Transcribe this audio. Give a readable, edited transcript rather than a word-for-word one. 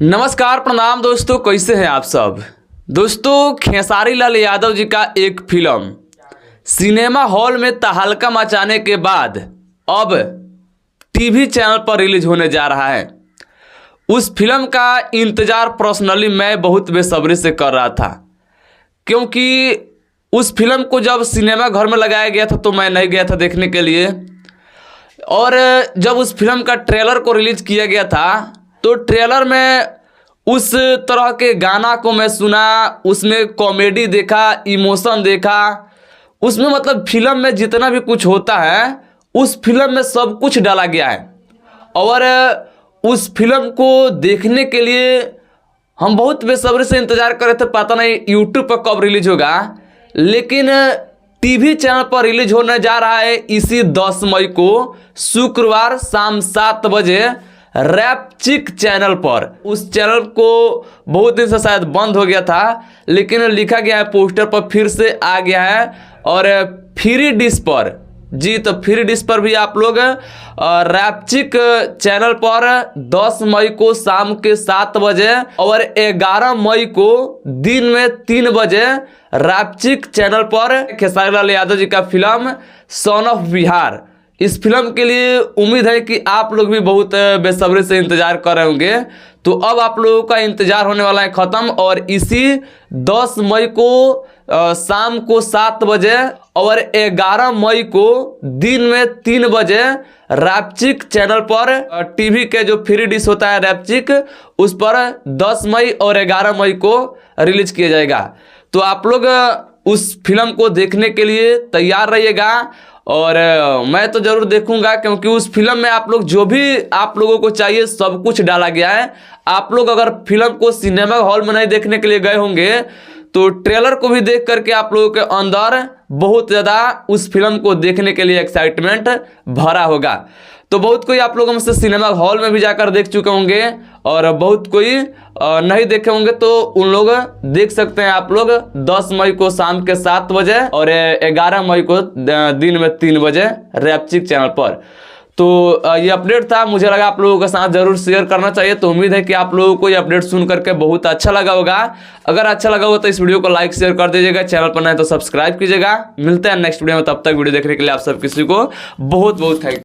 नमस्कार प्रणाम दोस्तों, कैसे हैं आप सब। दोस्तों, खेसारी लाल यादव जी का एक फिल्म सिनेमा हॉल में तहलका मचाने के बाद अब टीवी चैनल पर रिलीज होने जा रहा है। उस फिल्म का इंतज़ार पर्सनली मैं बहुत बेसब्री से कर रहा था, क्योंकि उस फिल्म को जब सिनेमा घर में लगाया गया था तो मैं नहीं गया था देखने के लिए, और जब उस फिल्म का ट्रेलर को रिलीज किया गया था तो ट्रेलर में उस तरह के गाना को मैं सुना, उसमें कॉमेडी देखा, इमोशन देखा, उसमें मतलब फिल्म में जितना भी कुछ होता है उस फिल्म में सब कुछ डाला गया है। और उस फिल्म को देखने के लिए हम बहुत बेसब्री से इंतज़ार कर रहे थे, पता नहीं यूट्यूब पर कब रिलीज होगा, लेकिन टीवी चैनल पर रिलीज होने जा रहा है इसी 10 मई को शुक्रवार शाम 7 बजे रैपचिक चैनल पर। उस चैनल को बहुत दिन से शायद बंद हो गया था, लेकिन लिखा गया है पोस्टर पर फिर से आ गया है, और फ्री डिश पर, जी तो फ्री डिश पर भी आप लोग रैपचिक चैनल पर 10 मई को शाम के 7 बजे और 11 मई को दिन में 3 बजे रैपचिक चैनल पर खेसारी लाल यादव जी का फिल्म सन ऑफ बिहार। इस फिल्म के लिए उम्मीद है कि आप लोग भी बहुत बेसब्री से इंतज़ार कर रहे होंगे। तो अब आप लोगों का इंतज़ार होने वाला है ख़त्म, और इसी 10 मई को शाम को 7 बजे और 11 मई को दिन में 3 बजे रैपचिक चैनल पर टीवी के जो फ्री डिश होता है रैपचिक, उस पर 10 मई और 11 मई को रिलीज किया जाएगा। तो आप लोग उस फिल्म को देखने के लिए तैयार रहिएगा, और मैं तो ज़रूर देखूंगा, क्योंकि उस फिल्म में आप लोग जो भी आप लोगों को चाहिए सब कुछ डाला गया है। आप लोग अगर फिल्म को सिनेमा हॉल में नहीं देखने के लिए गए होंगे तो ट्रेलर को भी देख करके आप लोगों के अंदर बहुत ज़्यादा उस फिल्म को देखने के लिए एक्साइटमेंट भरा होगा। तो बहुत कोई आप लोगों में से सिनेमा हॉल में भी जाकर देख चुके होंगे, और बहुत कोई नहीं देखे होंगे, तो उन लोग देख सकते हैं आप लोग 10 मई को शाम के 7 बजे और 11 मई को दिन में 3 बजे रैपचिक चैनल पर। तो ये अपडेट था, मुझे लगा आप लोगों के साथ जरूर शेयर करना चाहिए। तो उम्मीद है कि आप लोगों को ये अपडेट सुन करके बहुत अच्छा लगा होगा। अगर अच्छा लगा हो तो इस वीडियो को लाइक शेयर कर दीजिएगा, चैनल पर नए तो सब्सक्राइब कीजिएगा। मिलते हैं नेक्स्ट वीडियो में, तब तक वीडियो देखने के लिए आप सब किसी को बहुत बहुत थैंक यू।